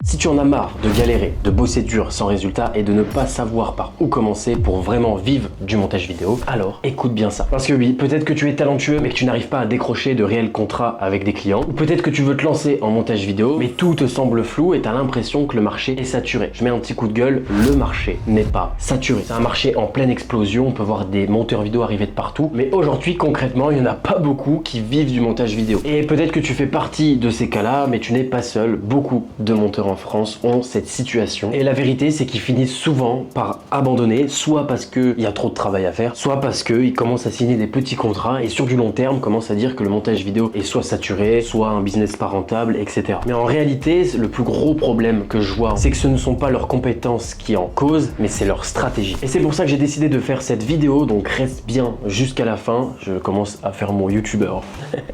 Si tu en as marre de galérer, de bosser dur sans résultat et de ne pas savoir par où commencer pour vraiment vivre du montage vidéo, alors écoute bien ça. Parce que oui, peut-être que tu es talentueux mais que tu n'arrives pas à décrocher de réels contrats avec des clients, ou peut-être que tu veux te lancer en montage vidéo mais tout te semble flou et tu as l'impression que le marché est saturé. Je mets un petit coup de gueule, le marché n'est pas saturé. C'est un marché en pleine explosion, on peut voir des monteurs vidéo arriver de partout, mais aujourd'hui concrètement il n'y en a pas beaucoup qui vivent du montage vidéo. Et peut-être que tu fais partie de ces cas-là, mais tu n'es pas seul. Beaucoup de monteurs en France ont cette situation. Et la vérité, c'est qu'ils finissent souvent par abandonner, soit parce qu'il y a trop de travail à faire, soit parce qu'ils commencent à signer des petits contrats et sur du long terme commencent à dire que le montage vidéo est soit saturé, soit un business pas rentable, etc. Mais en réalité, le plus gros problème que je vois, c'est que ce ne sont pas leurs compétences qui en causent, mais c'est leur stratégie. Et c'est pour ça que j'ai décidé de faire cette vidéo, donc reste bien jusqu'à la fin. Je commence à faire mon youtubeur.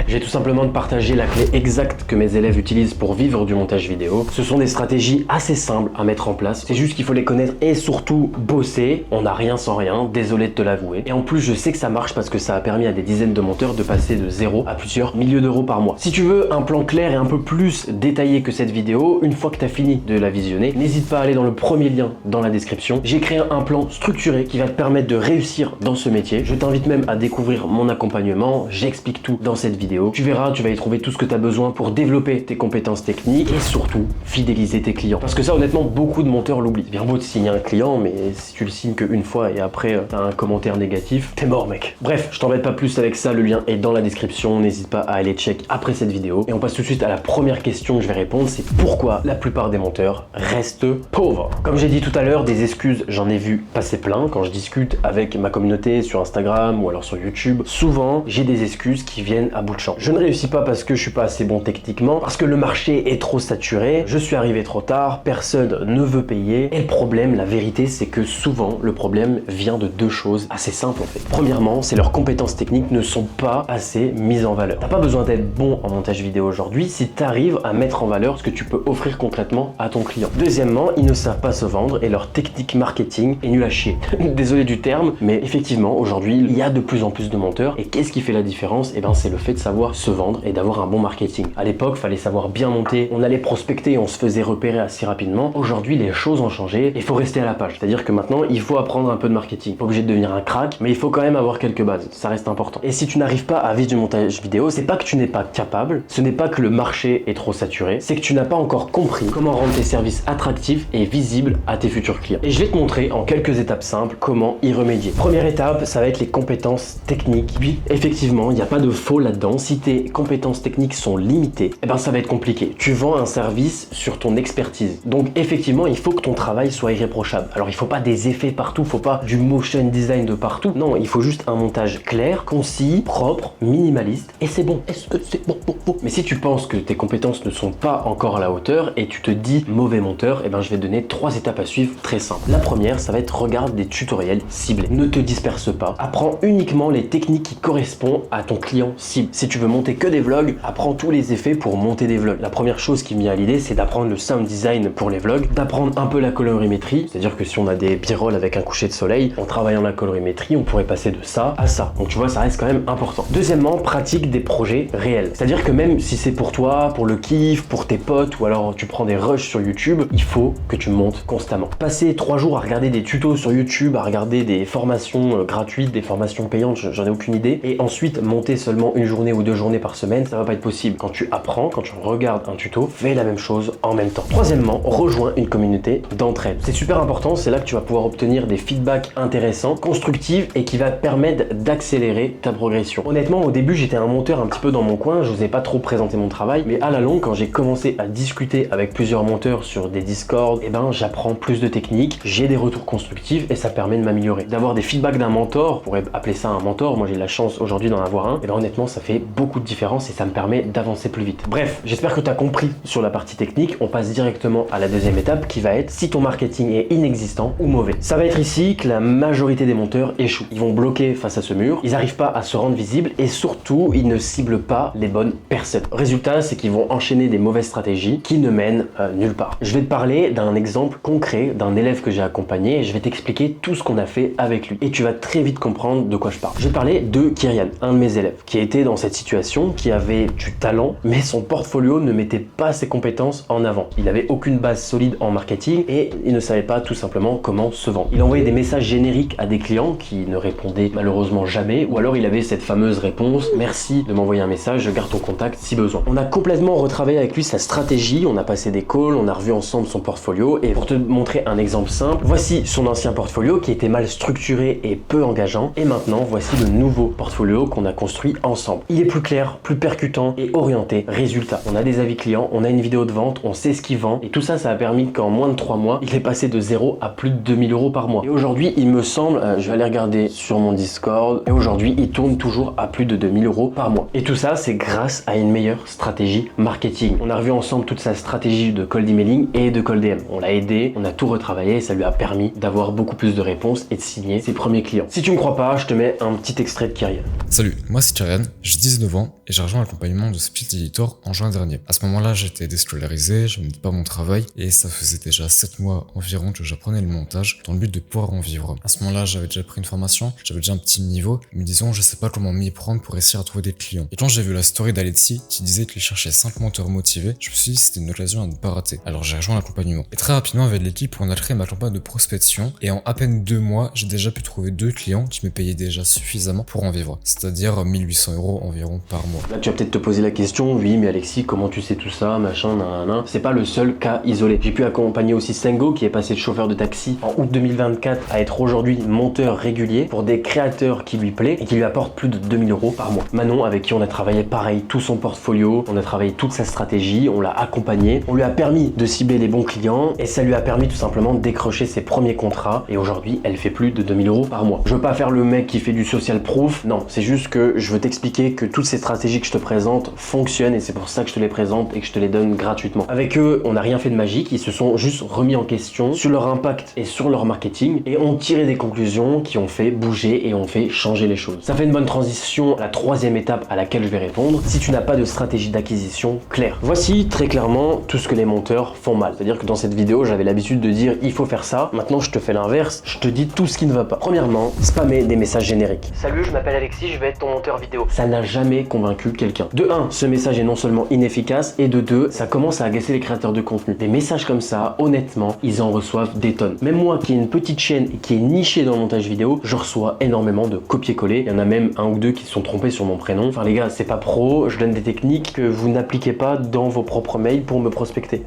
J'ai tout simplement de partager la clé exacte que mes élèves utilisent pour vivre du montage vidéo. Ce sont des stratégies assez simples à mettre en place. C'est juste qu'il faut les connaître et surtout bosser. On n'a rien sans rien, désolé de te l'avouer. Et en plus, je sais que ça marche parce que ça a permis à des dizaines de monteurs de passer de 0 à plusieurs milliers d'euros par mois. Si tu veux un plan clair et un peu plus détaillé que cette vidéo, une fois que tu as fini de la visionner, n'hésite pas à aller dans le premier lien dans la description. J'ai créé un plan structuré qui va te permettre de réussir dans ce métier. Je t'invite même à découvrir mon accompagnement. J'explique tout dans cette vidéo. Tu verras, tu vas y trouver tout ce que tu as besoin pour développer tes compétences techniques et surtout fidéliser tes clients. Parce que ça, honnêtement, beaucoup de monteurs l'oublient. Bien beau de signer un client, mais si tu le signes qu'une fois et après t'as un commentaire négatif, t'es mort, mec. Bref, je t'embête pas plus avec ça, le lien est dans la description. N'hésite pas à aller check après cette vidéo. Et on passe tout de suite à la première question que je vais répondre, c'est pourquoi la plupart des monteurs restent pauvres. Comme j'ai dit tout à l'heure, des excuses, j'en ai vu passer plein. Quand je discute avec ma communauté sur Instagram ou alors sur YouTube, souvent j'ai des excuses qui viennent à bout de champ. Je ne réussis pas parce que je suis pas assez bon techniquement, parce que le marché est trop saturé, je suis arrivé trop tard, personne ne veut payer. Et le problème, la vérité, c'est que souvent le problème vient de deux choses assez simples en fait. Premièrement, c'est leurs compétences techniques ne sont pas assez mises en valeur. T'as pas besoin d'être bon en montage vidéo aujourd'hui si tu arrives à mettre en valeur ce que tu peux offrir concrètement à ton client. Deuxièmement, ils ne savent pas se vendre et leur technique marketing est nul à chier. Désolé du terme, mais effectivement aujourd'hui il y a de plus en plus de monteurs et qu'est-ce qui fait la différence? Eh ben c'est le fait de savoir se vendre et d'avoir un bon marketing. À l'époque, fallait savoir bien monter, on allait prospecter et on se faisait repérer assez rapidement. Aujourd'hui, les choses ont changé et il faut rester à la page. C'est-à-dire que maintenant, il faut apprendre un peu de marketing. Pas obligé de devenir un crack, mais il faut quand même avoir quelques bases. Ça reste important. Et si tu n'arrives pas à vivre du montage vidéo, c'est pas que tu n'es pas capable, ce n'est pas que le marché est trop saturé, c'est que tu n'as pas encore compris comment rendre tes services attractifs et visibles à tes futurs clients. Et je vais te montrer en quelques étapes simples comment y remédier. Première étape, ça va être les compétences techniques. Oui, effectivement, il n'y a pas de faux là-dedans. Si tes compétences techniques sont limitées, eh ben ça va être compliqué. Tu vends un service sur ton expertise. Donc effectivement, il faut que ton travail soit irréprochable. Alors il faut pas des effets partout, il faut pas du motion design de partout. Non, il faut juste un montage clair, concis, propre, minimaliste et c'est bon. Est-ce que c'est bon? Mais si tu penses que tes compétences ne sont pas encore à la hauteur et tu te dis mauvais monteur, eh ben je vais te donner 3 étapes à suivre très simples. La première, ça va être regarde des tutoriels ciblés. Ne te disperse pas. Apprends uniquement les techniques qui correspondent à ton client cible. Si tu veux monter que des vlogs, apprends tous les effets pour monter des vlogs. La première chose qui me vient à l'idée, c'est d'apprendre le sound design pour les vlogs, d'apprendre un peu la colorimétrie, c'est-à-dire que si on a des b-roll avec un coucher de soleil, en travaillant la colorimétrie, on pourrait passer de ça à ça. Donc tu vois, ça reste quand même important. Deuxièmement, pratique des projets réels. C'est-à-dire que même si c'est pour toi, pour le kiff, pour tes potes, ou alors tu prends des rushs sur YouTube, il faut que tu montes constamment. Passer 3 jours à regarder des tutos sur YouTube, à regarder des formations gratuites, des formations payantes, j'en ai aucune idée, et ensuite monter seulement une journée ou 2 journées par semaine, ça va pas être possible. Quand tu apprends, quand tu regardes un tuto, fais la même chose en même temps. Troisièmement, rejoins une communauté d'entraide. C'est super important, c'est là que tu vas pouvoir obtenir des feedbacks intéressants, constructifs et qui va te permettre d'accélérer ta progression. Honnêtement, au début, j'étais un monteur un petit peu dans mon coin, je n'osais pas trop présenter mon travail, mais à la longue, quand j'ai commencé à discuter avec plusieurs monteurs sur des Discord, eh ben, j'apprends plus de techniques, j'ai des retours constructifs et ça permet de m'améliorer. D'avoir des feedbacks d'un mentor, on pourrait appeler ça un mentor, moi j'ai la chance aujourd'hui d'en avoir un, et ben honnêtement, ça fait beaucoup de différence et ça me permet d'avancer plus vite. Bref, j'espère que tu as compris sur la partie technique. On passe directement à la deuxième étape qui va être si ton marketing est inexistant ou mauvais. Ça va être ici que la majorité des monteurs échouent. Ils vont bloquer face à ce mur, ils n'arrivent pas à se rendre visibles et surtout, ils ne ciblent pas les bonnes personnes. Résultat, c'est qu'ils vont enchaîner des mauvaises stratégies qui ne mènent nulle part. Je vais te parler d'un exemple concret d'un élève que j'ai accompagné et je vais t'expliquer tout ce qu'on a fait avec lui. Et tu vas très vite comprendre de quoi je parle. Je vais parler de Kyrian, un de mes élèves, qui était dans cette situation, qui avait du talent, mais son portfolio ne mettait pas ses compétences en avant. vente. Il n'avait aucune base solide en marketing et il ne savait pas tout simplement comment se vendre. Il envoyait des messages génériques à des clients qui ne répondaient malheureusement jamais, ou alors il avait cette fameuse réponse: merci de m'envoyer un message, je garde ton contact si besoin. On a complètement retravaillé avec lui sa stratégie, on a passé des calls, on a revu ensemble son portfolio, et pour te montrer un exemple simple, voici son ancien portfolio qui était mal structuré et peu engageant, et maintenant voici le nouveau portfolio qu'on a construit ensemble. Il est plus clair, plus percutant et orienté résultat. On a des avis clients, on a une vidéo de vente, on sait ce qu'il vend, et tout ça, ça a permis qu'en moins de 3 mois, il est passé de 0 à plus de 2000 € par mois. Et aujourd'hui, il me semble, je vais aller regarder sur mon Discord, et aujourd'hui, il tourne toujours à plus de 2000 € par mois. Et tout ça, c'est grâce à une meilleure stratégie marketing. On a revu ensemble toute sa stratégie de cold emailing et de cold DM. On l'a aidé, on a tout retravaillé et ça lui a permis d'avoir beaucoup plus de réponses et de signer ses premiers clients. Si tu me crois pas, je te mets un petit extrait de Kyrian. Salut, moi c'est Kyrian, j'ai 19 ans et j'ai rejoint l'accompagnement de Split Editor en juin dernier. À ce moment-là, j'étais déscolarisé, je n'aimais pas mon travail et ça faisait déjà 7 mois environ que j'apprenais le montage dans le but de pouvoir en vivre. À ce moment-là, j'avais déjà pris une formation, j'avais déjà un petit niveau, mais disons, je sais pas comment m'y prendre pour essayer à trouver des clients. Et quand j'ai vu la story d'Alexis qui disait qu'il cherchait 5 monteurs motivés, je me suis dit que c'était une occasion à ne pas rater. Alors j'ai rejoint l'accompagnement. Et très rapidement avec l'équipe, on a créé ma campagne de prospection et en à peine 2 mois, j'ai déjà pu trouver 2 clients qui me payaient déjà suffisamment pour en vivre. C'est-à-dire 1800 € environ par mois. Là, tu vas peut-être te poser la question: oui, mais Alexis, comment tu sais tout ça, machin, nanana. C'est pas le seul cas isolé. J'ai pu accompagner aussi Sengo, qui est passé de chauffeur de taxi en août 2024 à être aujourd'hui monteur régulier pour des créateurs qui lui plaît et qui lui apportent plus de 2000 € par mois. Manon, avec qui on a travaillé pareil tout son portfolio, on a travaillé toute sa stratégie, on l'a accompagné, on lui a permis de cibler les bons clients et ça lui a permis tout simplement de décrocher ses premiers contrats, et aujourd'hui elle fait plus de 2000 € par mois. Je veux pas faire le mec qui fait du social proof, non, c'est juste que je veux t'expliquer que toutes ces stratégies que je te présente fonctionnent et c'est pour ça que je te les présente et que je te les donne gratuitement. Avec eux, on n'a rien fait de magique, ils se sont juste remis en question sur leur impact et sur leur marketing et ont tiré des conclusions qui ont fait bouger et ont fait changer les choses. Ça fait une bonne transition à la 3e étape à laquelle je vais répondre: si tu n'as pas de stratégie d'acquisition claire. Voici très clairement tout ce que les monteurs font mal. C'est-à-dire que dans cette vidéo, j'avais l'habitude de dire il faut faire ça. Maintenant, je te fais l'inverse, je te dis tout ce qui ne va pas. Premièrement, spammer des messages génériques. Salut, je m'appelle Alexis, je vais être ton monteur vidéo. Ça n'a jamais convaincu quelqu'un. De 1, ce message est non seulement inefficace, et de 2, ça commence à agacer les créateurs de contenu. Des messages comme ça, honnêtement, ils en reçoivent des tonnes. Même moi qui ai une petite chaîne et qui est nichée dans le montage vidéo, je reçois énormément de copier-coller. Il y en a même 1 ou 2 qui se sont trompés sur mon prénom. Enfin les gars, c'est pas pro, je donne des techniques que vous n'appliquez pas dans vos propres mails pour me prospecter.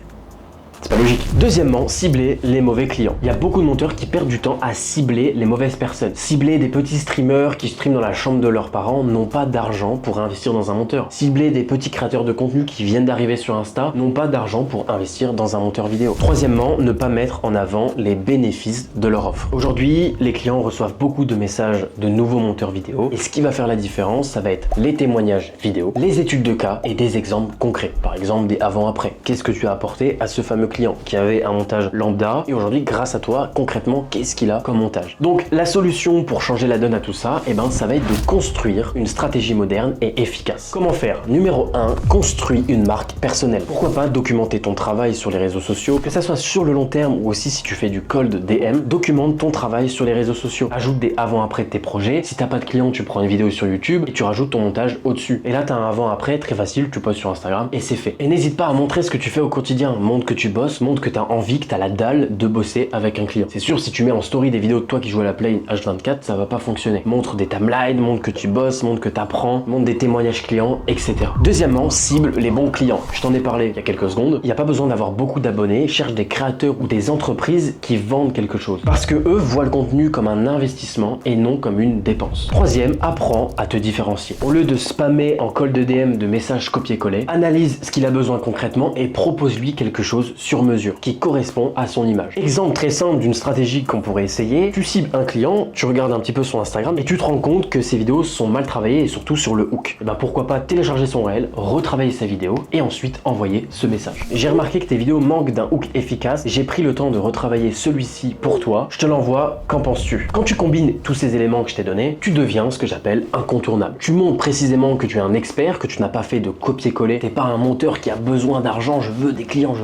C'est pas logique. Deuxièmement, cibler les mauvais clients. Il y a beaucoup de monteurs qui perdent du temps à cibler les mauvaises personnes. Cibler des petits streamers qui streament dans la chambre de leurs parents n'ont pas d'argent pour investir dans un monteur. Cibler des petits créateurs de contenu qui viennent d'arriver sur Insta n'ont pas d'argent pour investir dans un monteur vidéo. Troisièmement, ne pas mettre en avant les bénéfices de leur offre. Aujourd'hui, les clients reçoivent beaucoup de messages de nouveaux monteurs vidéo et ce qui va faire la différence, ça va être les témoignages vidéo, les études de cas et des exemples concrets. Par exemple, des avant-après. Qu'est-ce que tu as apporté à ce fameux client qui avait un montage lambda et aujourd'hui grâce à toi concrètement qu'est-ce qu'il a comme montage. Donc la solution pour changer la donne à tout ça, ça va être de construire une stratégie moderne et efficace. Comment faire? Numéro 1, construis une marque personnelle. Pourquoi pas documenter ton travail sur les réseaux sociaux, que ça soit sur le long terme ou aussi si tu fais du cold DM, documente ton travail sur les réseaux sociaux. Ajoute des avant-après de tes projets. Si t'as pas de clients, tu prends une vidéo sur YouTube et tu rajoutes ton montage au-dessus. Et là t'as un avant-après très facile, tu postes sur Instagram et c'est fait. Et n'hésite pas à montrer ce que tu fais au quotidien. Montre que tu bosses, montre que tu as envie, que tu as la dalle de bosser avec un client. C'est sûr, si tu mets en story des vidéos de toi qui joues à la Play H24, ça va pas fonctionner. Montre des timelines, montre que tu bosses, montre que tu apprends, montre des témoignages clients, etc. Deuxièmement, cible les bons clients. Je t'en ai parlé il y a quelques secondes. Il n'y a pas besoin d'avoir beaucoup d'abonnés. Cherche des créateurs ou des entreprises qui vendent quelque chose. Parce que eux voient le contenu comme un investissement et non comme une dépense. Troisième, apprends à te différencier. Au lieu de spammer en call de DM de messages copier-coller, analyse ce qu'il a besoin concrètement et propose-lui quelque chose sur mesure qui correspond à son image. Exemple très simple d'une stratégie qu'on pourrait essayer: tu cibles un client, tu regardes un petit peu son Instagram et tu te rends compte que ses vidéos sont mal travaillées et surtout sur le hook. Et pourquoi pas télécharger son réel, retravailler sa vidéo et ensuite envoyer ce message. J'ai remarqué que tes vidéos manquent d'un hook efficace, j'ai pris le temps de retravailler celui-ci pour toi, je te l'envoie, qu'en penses-tu? Quand tu combines tous ces éléments que je t'ai donnés, tu deviens ce que j'appelle incontournable. Tu montres précisément que tu es un expert, que tu n'as pas fait de copier-coller, t'es pas un monteur qui a besoin d'argent, je veux des clients,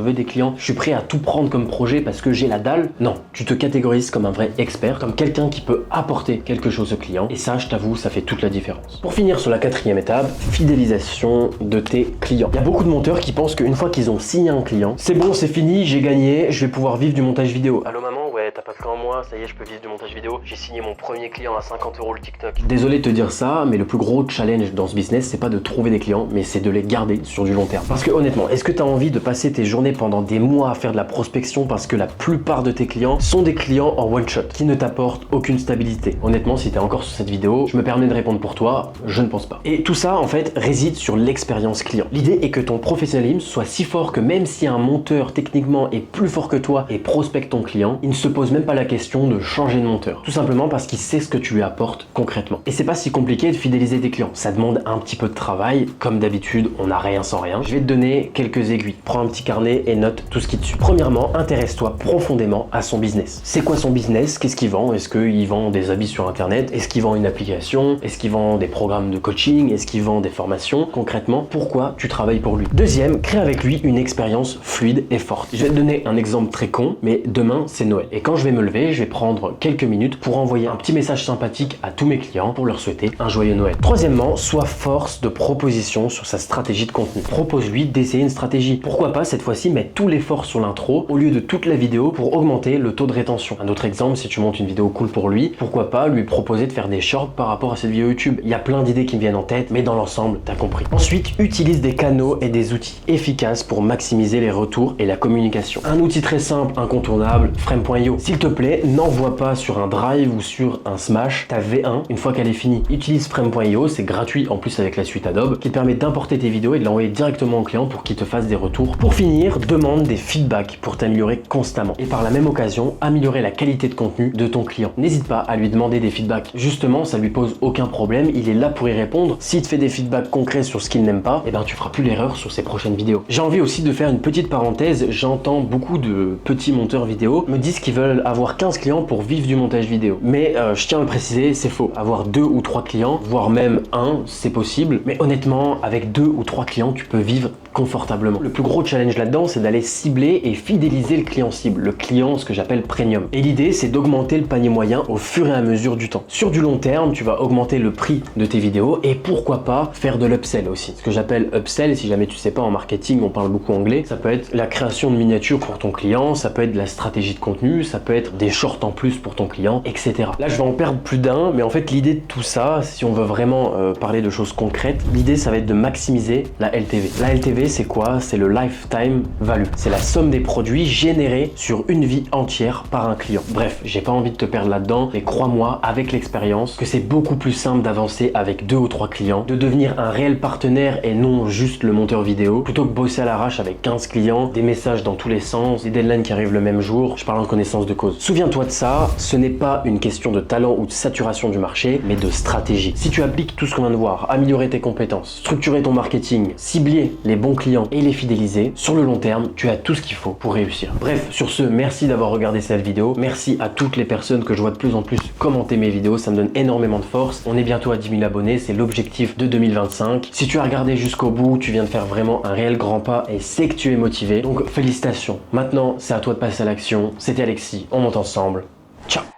je suis prêt à tout prendre comme projet parce que j'ai la dalle. Non, tu te catégorises comme un vrai expert, comme quelqu'un qui peut apporter quelque chose au client. Et ça, je t'avoue, ça fait toute la différence. Pour finir sur la 4e étape, fidélisation de tes clients. Il y a beaucoup de monteurs qui pensent qu'une fois qu'ils ont signé un client, c'est bon, c'est fini, j'ai gagné, je vais pouvoir vivre du montage vidéo. Allô maman, ouais, t'as pas de en moi, ça y est, je peux vivre du montage vidéo. J'ai signé mon premier client à 50 € le TikTok. Désolé de te dire ça, mais le plus gros challenge dans ce business, c'est pas de trouver des clients, mais c'est de les garder sur du long terme. Parce que honnêtement, est-ce que t'as envie de passer tes journées pendant des mois à faire de la prospection parce que la plupart de tes clients sont des clients en one shot, qui ne t'apportent aucune stabilité? Honnêtement, si t'es encore sur cette vidéo, je me permets de répondre pour toi, je ne pense pas. Et tout ça, en fait, réside sur l'expérience client. L'idée est que ton professionnalisme soit si fort que même si un monteur techniquement est plus fort que toi et prospecte ton client, il ne se pose même pas la question de changer de monteur. Tout simplement parce qu'il sait ce que tu lui apportes concrètement. Et c'est pas si compliqué de fidéliser tes clients. Ça demande un petit peu de travail. Comme d'habitude, on n'a rien sans rien. Je vais te donner quelques aiguilles. Prends un petit carnet et note tout ce qui te suit. Premièrement, intéresse-toi profondément à son business. C'est quoi son business? Qu'est-ce qu'il vend? Est-ce qu'il vend des habits sur internet? Est-ce qu'il vend une application? Est-ce qu'il vend des programmes de coaching? Est-ce qu'il vend des formations? Concrètement, pourquoi tu travailles pour lui? Deuxième, crée avec lui une expérience fluide et forte. Je vais te donner un exemple très con, mais demain c'est Noël. Et quand je vais me lever, je vais prendre quelques minutes pour envoyer un petit message sympathique à tous mes clients pour leur souhaiter un joyeux Noël. Troisièmement, sois force de proposition sur sa stratégie de contenu. Propose-lui d'essayer une stratégie. Pourquoi pas cette fois-ci mettre tout l'effort sur l'intro au lieu de toute la vidéo pour augmenter le taux de rétention. Un autre exemple, si tu montes une vidéo cool pour lui, pourquoi pas lui proposer de faire des shorts par rapport à cette vidéo YouTube. Il y a plein d'idées qui me viennent en tête, mais dans l'ensemble, t'as compris. Ensuite, utilise des canaux et des outils efficaces pour maximiser les retours et la communication. Un outil très simple, incontournable, Frame.io. S'il te plaît, n'envoie pas sur un Drive ou sur un Smash ta V1 une fois qu'elle est finie. Utilise Frame.io, c'est gratuit en plus avec la suite Adobe, qui te permet d'importer tes vidéos et de l'envoyer directement au client pour qu'il te fasse des retours. Pour finir, demande des feedbacks pour t'améliorer constamment et par la même occasion, améliorer la qualité de contenu de ton client. N'hésite pas à lui demander des feedbacks. Justement, ça lui pose aucun problème, il est là pour y répondre. S'il te fait des feedbacks concrets sur ce qu'il n'aime pas, eh ben tu feras plus l'erreur sur ses prochaines vidéos. J'ai envie aussi de faire une petite parenthèse, j'entends beaucoup de petits monteurs vidéo me disent qu'ils veulent avoir 15 clients pour vivre du montage vidéo. Mais je tiens à le préciser, c'est faux. Avoir 2 ou 3 clients, voire même 1, c'est possible. Mais honnêtement, avec 2 ou 3 clients, tu peux vivre confortablement. Le plus gros challenge là-dedans, c'est d'aller cibler et fidéliser le client cible, le client, ce que j'appelle premium. Et l'idée, c'est d'augmenter le panier moyen au fur et à mesure du temps. Sur du long terme, tu vas augmenter le prix de tes vidéos et pourquoi pas faire de l'upsell aussi. Ce que j'appelle upsell, si jamais tu sais pas, en marketing, on parle beaucoup anglais, ça peut être la création de miniatures pour ton client, ça peut être de la stratégie de contenu, ça peut être des shorts en plus pour ton client, etc. Là, je vais en perdre plus d'un, mais en fait, l'idée de tout ça, si on veut vraiment parler de choses concrètes, l'idée, ça va être de maximiser la LTV. La LTV, c'est quoi? C'est le lifetime value. C'est la somme des produits générés sur une vie entière par un client. Bref, j'ai pas envie de te perdre là-dedans, mais crois-moi, avec l'expérience, que c'est beaucoup plus simple d'avancer avec 2 ou 3 clients, de devenir un réel partenaire et non juste le monteur vidéo, plutôt que bosser à l'arrache avec 15 clients, des messages dans tous les sens, des deadlines qui arrivent le même jour. Je parle en connaissance de cause. Souviens-toi de ça, ce n'est pas une question de talent ou de saturation du marché, mais de stratégie. Si tu appliques tout ce qu'on vient de voir, améliorer tes compétences, structurer ton marketing, cibler les bons clients et les fidéliser, sur le long terme, tu as tout ce qu'il faut pour réussir. Bref, sur ce, merci d'avoir regardé cette vidéo. Merci à toutes les personnes que je vois de plus en plus commenter mes vidéos, ça me donne énormément de force. On est bientôt à 10 000 abonnés, c'est l'objectif de 2025. Si tu as regardé jusqu'au bout, tu viens de faire vraiment un réel grand pas et c'est que tu es motivé. Donc félicitations. Maintenant, c'est à toi de passer à l'action. C'était Alexis, on monte ensemble. Ciao!